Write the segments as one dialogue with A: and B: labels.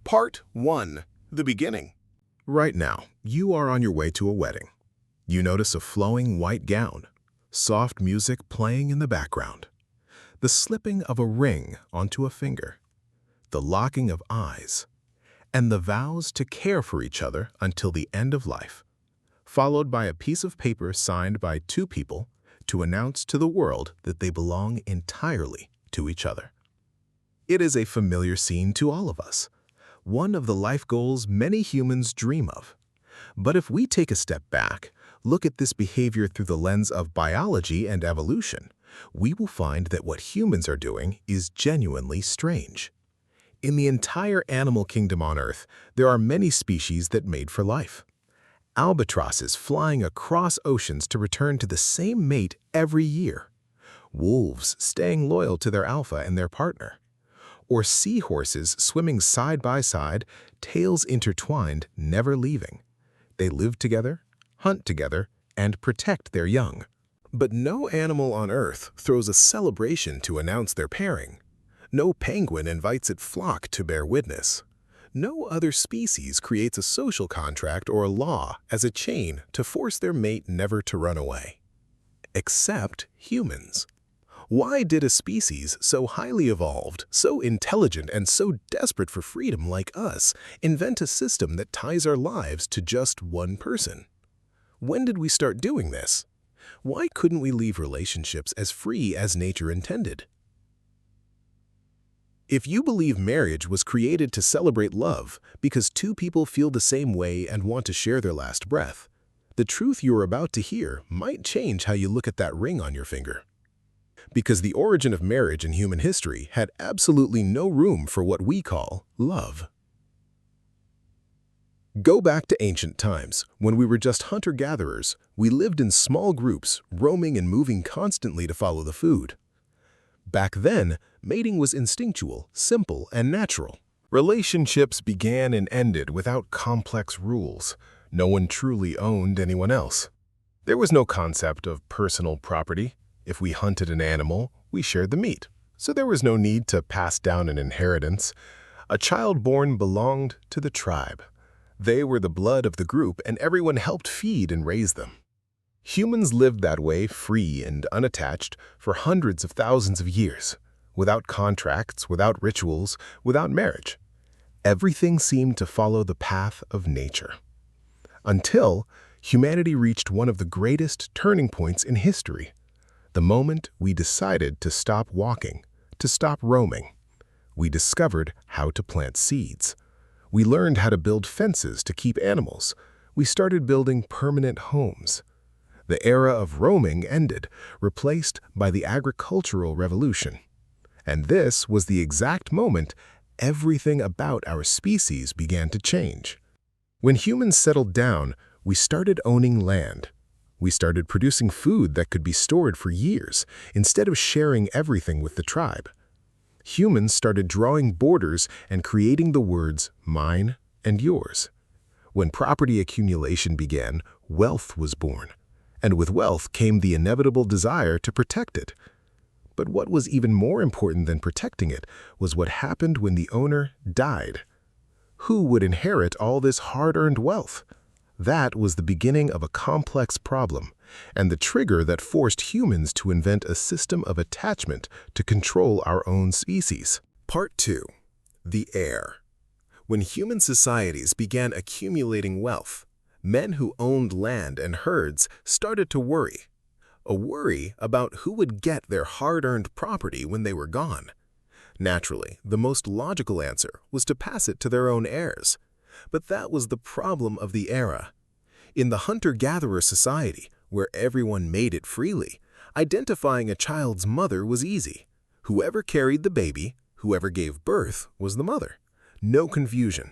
A: Part 1. The Beginning.
B: Right now, you are on your way to a wedding. You notice a flowing white gown, soft music playing in the background, the slipping of a ring onto a finger, the locking of eyes, and the vows to care for each other until the end of life, followed by a piece of paper signed by two people to announce to the world that they belong entirely to each other. It is a familiar scene to all of us, one of the life goals many humans dream of. But if we take a step back, look at this behavior through the lens of biology and evolution, we will find that what humans are doing is genuinely strange. In the entire animal kingdom on Earth, there are many species that made for life. Albatrosses flying across oceans to return to the same mate every year. Wolves staying loyal to their alpha and their partner. Or seahorses swimming side by side, tails intertwined, never leaving. They live together, hunt together, and protect their young. But no animal on Earth throws a celebration to announce their pairing. No penguin invites its flock to bear witness. No other species creates a social contract or a law as a chain to force their mate never to run away. Except humans. Why did a species so highly evolved, so intelligent, and so desperate for freedom like us invent a system that ties our lives to just one person? When did we start doing this? Why couldn't we leave relationships as free as nature intended? If you believe marriage was created to celebrate love because two people feel the same way and want to share their last breath, the truth you're about to hear might change how you look at that ring on your finger. Because the origin of marriage in human history had absolutely no room for what we call love. Go back to ancient times, when we were just hunter-gatherers. We lived in small groups, roaming and moving constantly to follow the food. Back then, mating was instinctual, simple, and natural. Relationships began and ended without complex rules. No one truly owned anyone else. There was no concept of personal property. If we hunted an animal, we shared the meat, so there was no need to pass down an inheritance. A child born belonged to the tribe. They were the blood of the group, and everyone helped feed and raise them. Humans lived that way, free and unattached, for hundreds of thousands of years, without contracts, without rituals, without marriage. Everything seemed to follow the path of nature. Until humanity reached one of the greatest turning points in history. The moment we decided to stop walking, to stop roaming. We discovered how to plant seeds. We learned how to build fences to keep animals. We started building permanent homes. The era of roaming ended, replaced by the agricultural revolution. And this was the exact moment everything about our species began to change. When humans settled down, we started owning land. We started producing food that could be stored for years, instead of sharing everything with the tribe. Humans started drawing borders and creating the words mine and yours. When property accumulation began, wealth was born. And with wealth came the inevitable desire to protect it. But what was even more important than protecting it was what happened when the owner died. Who would inherit all this hard-earned wealth? That was the beginning of a complex problem, and the trigger that forced humans to invent a system of attachment to control our own species. Part 2. The heir. When human societies began accumulating wealth, men who owned land and herds started to worry. A worry about who would get their hard-earned property when they were gone. Naturally, the most logical answer was to pass it to their own heirs. But that was the problem of the era. In the hunter-gatherer society, where everyone made it freely, identifying a child's mother was easy. Whoever carried the baby, whoever gave birth, was the mother. No confusion.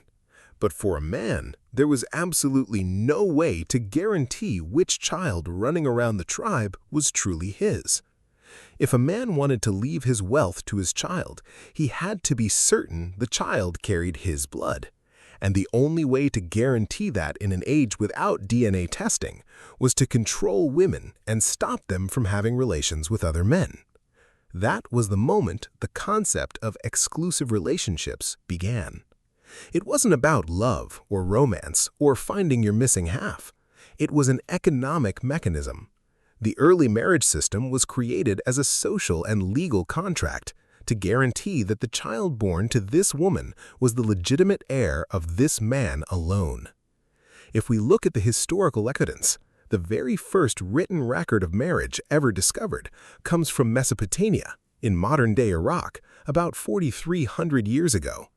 B: But for a man, there was absolutely no way to guarantee which child running around the tribe was truly his. If a man wanted to leave his wealth to his child, he had to be certain the child carried his blood. And the only way to guarantee that in an age without DNA testing was to control women and stop them from having relations with other men. That was the moment the concept of exclusive relationships began. It wasn't about love or romance or finding your missing half. It was an economic mechanism. The early marriage system was created as a social and legal contract to guarantee that the child born to this woman was the legitimate heir of this man alone. If we look at the historical evidence, the very first written record of marriage ever discovered comes from Mesopotamia, in modern-day Iraq, about 4,300 years ago.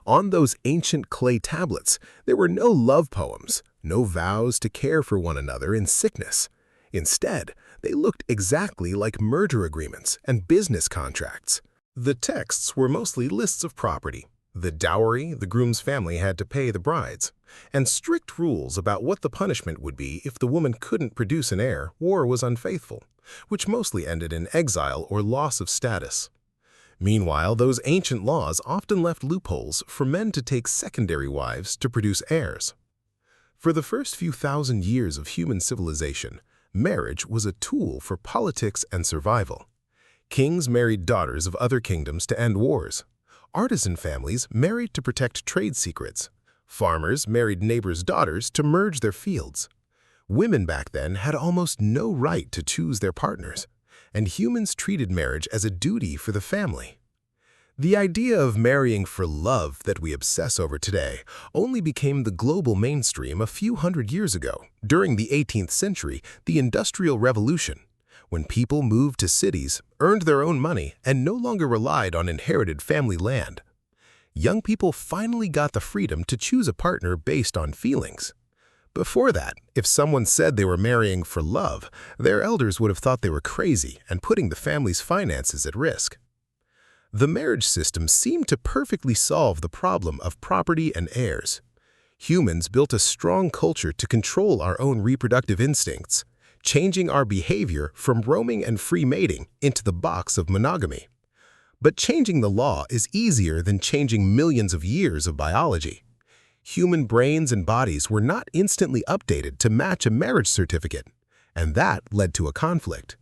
B: On those ancient clay tablets, there were no love poems, no vows to care for one another in sickness. Instead, they looked exactly like merger agreements and business contracts. The texts were mostly lists of property, the dowry the groom's family had to pay the brides, and strict rules about what the punishment would be if the woman couldn't produce an heir or was unfaithful, which mostly ended in exile or loss of status. Meanwhile, those ancient laws often left loopholes for men to take secondary wives to produce heirs. For the first few thousand years of human civilization, marriage was a tool for politics and survival. Kings married daughters of other kingdoms to end wars. Artisan families married to protect trade secrets. Farmers married neighbors' daughters to merge their fields. Women back then had almost no right to choose their partners, and humans treated marriage as a duty for the family. The idea of marrying for love that we obsess over today only became the global mainstream a few hundred years ago, during the 18th century, the Industrial Revolution, when people moved to cities, earned their own money, and no longer relied on inherited family land. Young people finally got the freedom to choose a partner based on feelings. Before that, if someone said they were marrying for love, their elders would have thought they were crazy and putting the family's finances at risk. The marriage system seemed to perfectly solve the problem of property and heirs. Humans built a strong culture to control our own reproductive instincts, changing our behavior from roaming and free mating into the box of monogamy. But changing the law is easier than changing millions of years of biology. Human brains and bodies were not instantly updated to match a marriage certificate, and that led to a conflict.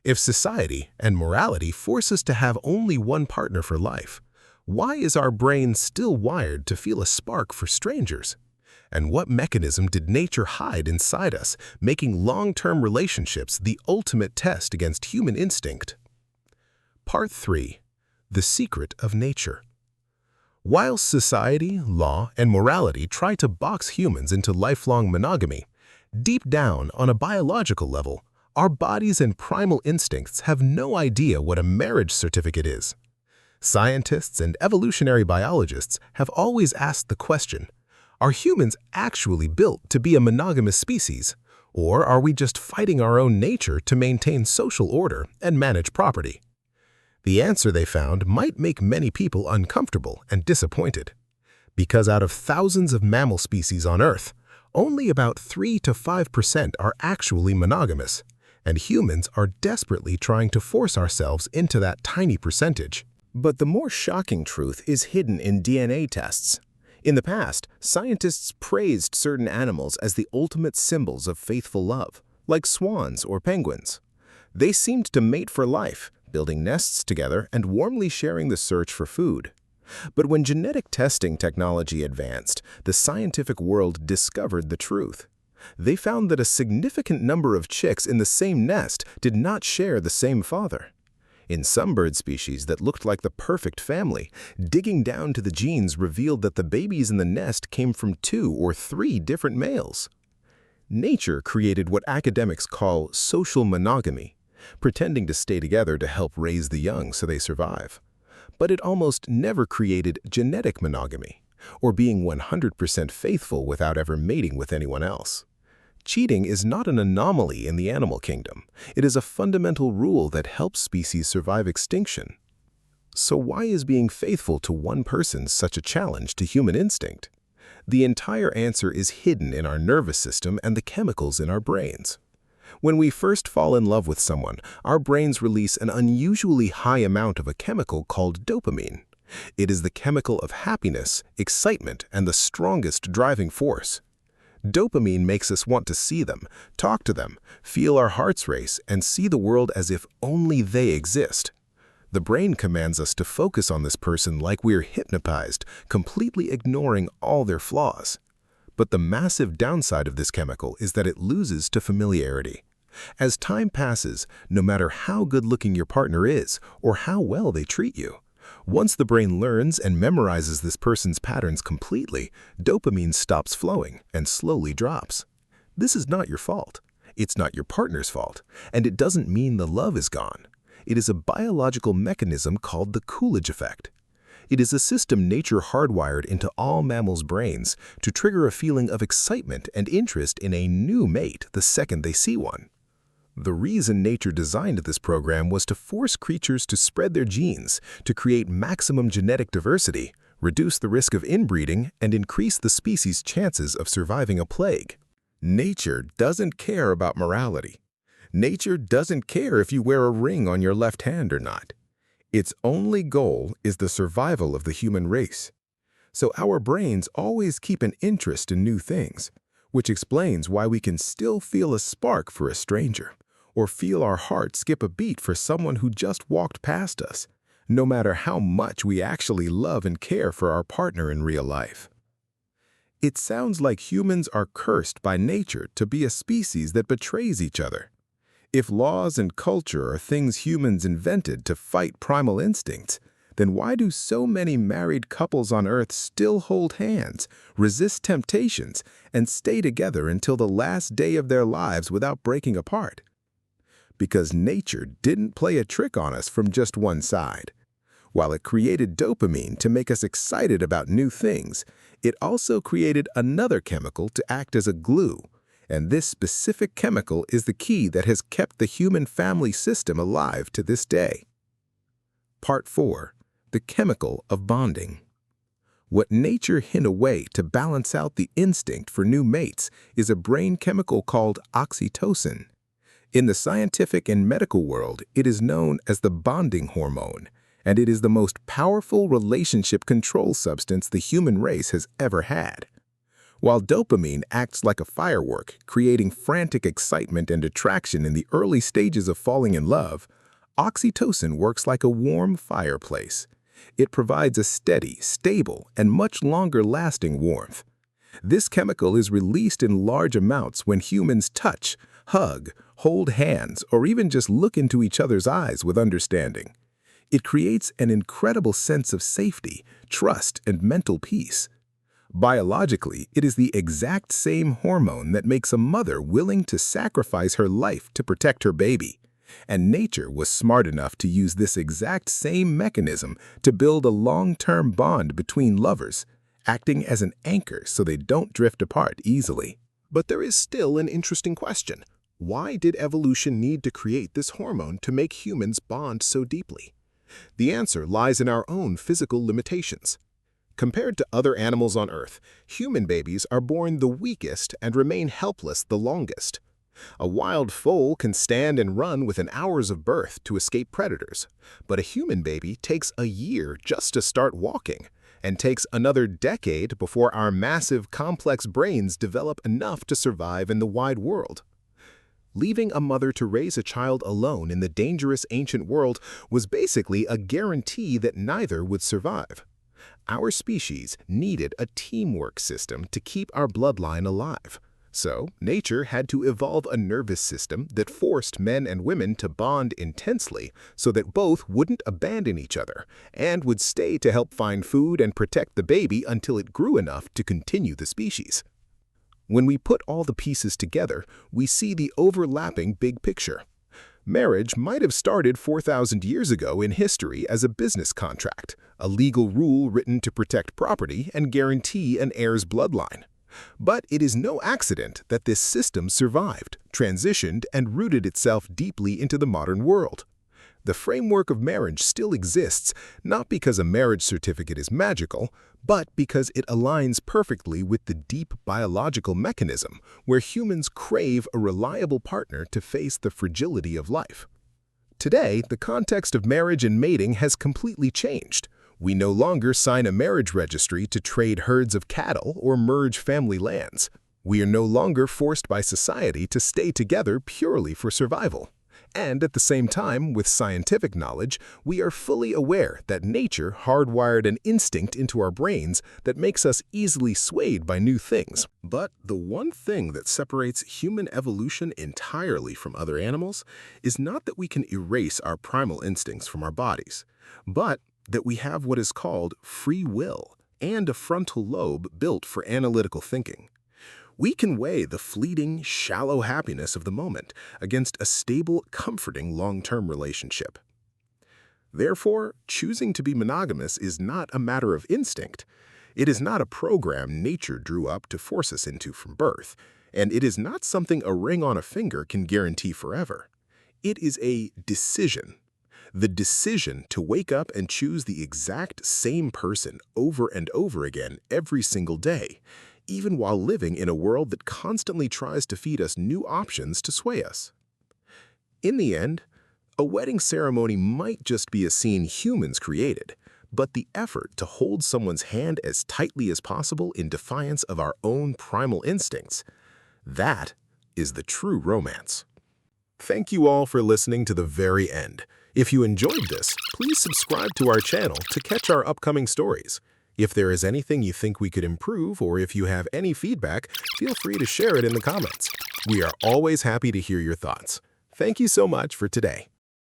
B: If society and morality force us to have only one partner for life, why is our brain still wired to feel a spark for strangers? And what mechanism did nature hide inside us, making long-term relationships the ultimate test against human instinct? Part 3. The Secret of Nature. While society, law, and morality try to box humans into lifelong monogamy, deep down on a biological level, our bodies and primal instincts have no idea what a marriage certificate is. Scientists and evolutionary biologists have always asked the question, are humans actually built to be a monogamous species, or are we just fighting our own nature to maintain social order and manage property? The answer they found might make many people uncomfortable and disappointed. Because out of thousands of mammal species on Earth, only about 3 to 5% are actually monogamous, and humans are desperately trying to force ourselves into that tiny percentage. But the more shocking truth is hidden in DNA tests. In the past, scientists praised certain animals as the ultimate symbols of faithful love, like swans or penguins. They seemed to mate for life, building nests together and warmly sharing the search for food. But when genetic testing technology advanced, the scientific world discovered the truth. They found that a significant number of chicks in the same nest did not share the same father. In some bird species that looked like the perfect family, digging down to the genes revealed that the babies in the nest came from 2 or 3 different males. Nature created what academics call social monogamy, pretending to stay together to help raise the young so they survive. But it almost never created genetic monogamy, or being 100% faithful without ever mating with anyone else. Cheating is not an anomaly in the animal kingdom. It is a fundamental rule that helps species survive extinction. So why is being faithful to one person such a challenge to human instinct? The entire answer is hidden in our nervous system and the chemicals in our brains. When we first fall in love with someone, our brains release an unusually high amount of a chemical called dopamine. It is the chemical of happiness, excitement, and the strongest driving force. Dopamine makes us want to see them, talk to them, feel our hearts race, and see the world as if only they exist. The brain commands us to focus on this person like we're hypnotized, completely ignoring all their flaws. But the massive downside of this chemical is that it loses to familiarity. As time passes, no matter how good-looking your partner is or how well they treat you, once the brain learns and memorizes this person's patterns completely, dopamine stops flowing and slowly drops. This is not your fault. It's not your partner's fault, and it doesn't mean the love is gone. It is a biological mechanism called the Coolidge effect. It is a system nature hardwired into all mammals' brains to trigger a feeling of excitement and interest in a new mate the second they see one. The reason nature designed this program was to force creatures to spread their genes, to create maximum genetic diversity, reduce the risk of inbreeding, and increase the species' chances of surviving a plague. Nature doesn't care about morality. Nature doesn't care if you wear a ring on your left hand or not. Its only goal is the survival of the human race. So our brains always keep an interest in new things, which explains why we can still feel a spark for a stranger, or feel our heart skip a beat for someone who just walked past us, no matter how much we actually love and care for our partner in real life. It sounds like humans are cursed by nature to be a species that betrays each other. If laws and culture are things humans invented to fight primal instincts, then why do so many married couples on Earth still hold hands, resist temptations, and stay together until the last day of their lives without breaking apart? Because nature didn't play a trick on us from just one side. While it created dopamine to make us excited about new things, it also created another chemical to act as a glue. And this specific chemical is the key that has kept the human family system alive to this day. Part 4. The chemical of bonding. What nature hid away to balance out the instinct for new mates is a brain chemical called oxytocin. In the scientific and medical world, it is known as the bonding hormone, and it is the most powerful relationship control substance the human race has ever had. While dopamine acts like a firework, creating frantic excitement and attraction in the early stages of falling in love, oxytocin works like a warm fireplace. It provides a steady, stable, and much longer-lasting warmth. This chemical is released in large amounts when humans touch, hug, hold hands, or even just look into each other's eyes with understanding. It creates an incredible sense of safety, trust, and mental peace. Biologically, it is the exact same hormone that makes a mother willing to sacrifice her life to protect her baby. And nature was smart enough to use this exact same mechanism to build a long-term bond between lovers, acting as an anchor so they don't drift apart easily.
A: But there is still an interesting question. Why did evolution need to create this hormone to make humans bond so deeply? The answer lies in our own physical limitations. Compared to other animals on Earth, human babies are born the weakest and remain helpless the longest. A wild foal can stand and run within hours of birth to escape predators, but a human baby takes a year just to start walking, and takes another decade before our massive, complex brains develop enough to survive in the wide world. Leaving a mother to raise a child alone in the dangerous ancient world was basically a guarantee that neither would survive. Our species needed a teamwork system to keep our bloodline alive. So, nature had to evolve a nervous system that forced men and women to bond intensely so that both wouldn't abandon each other and would stay to help find food and protect the baby until it grew enough to continue the species. When we put all the pieces together, we see the overlapping big picture. Marriage might have started 4,000 years ago in history as a business contract, a legal rule written to protect property and guarantee an heir's bloodline. But it is no accident that this system survived, transitioned, and rooted itself deeply into the modern world. The framework of marriage still exists, not because a marriage certificate is magical, but because it aligns perfectly with the deep biological mechanism where humans crave a reliable partner to face the fragility of life. Today, the context of marriage and mating has completely changed. We no longer sign a marriage registry to trade herds of cattle or merge family lands. We are no longer forced by society to stay together purely for survival. And at the same time, with scientific knowledge, we are fully aware that nature hardwired an instinct into our brains that makes us easily swayed by new things. But the one thing that separates human evolution entirely from other animals is not that we can erase our primal instincts from our bodies, but that we have what is called free will and a frontal lobe built for analytical thinking. We can weigh the fleeting, shallow happiness of the moment against a stable, comforting long-term relationship. Therefore, choosing to be monogamous is not a matter of instinct. It is not a program nature drew up to force us into from birth, and it is not something a ring on a finger can guarantee forever. It is a decision. The decision to wake up and choose the exact same person over and over again every single day, even while living in a world that constantly tries to feed us new options to sway us. In the end, a wedding ceremony might just be a scene humans created, but the effort to hold someone's hand as tightly as possible in defiance of our own primal instincts, that is the true romance. Thank you all for listening to the very end. If you enjoyed this, please subscribe to our channel to catch our upcoming stories. If there is anything you think we could improve, or if you have any feedback, feel free to share it in the comments. We are always happy to hear your thoughts. Thank you so much for today.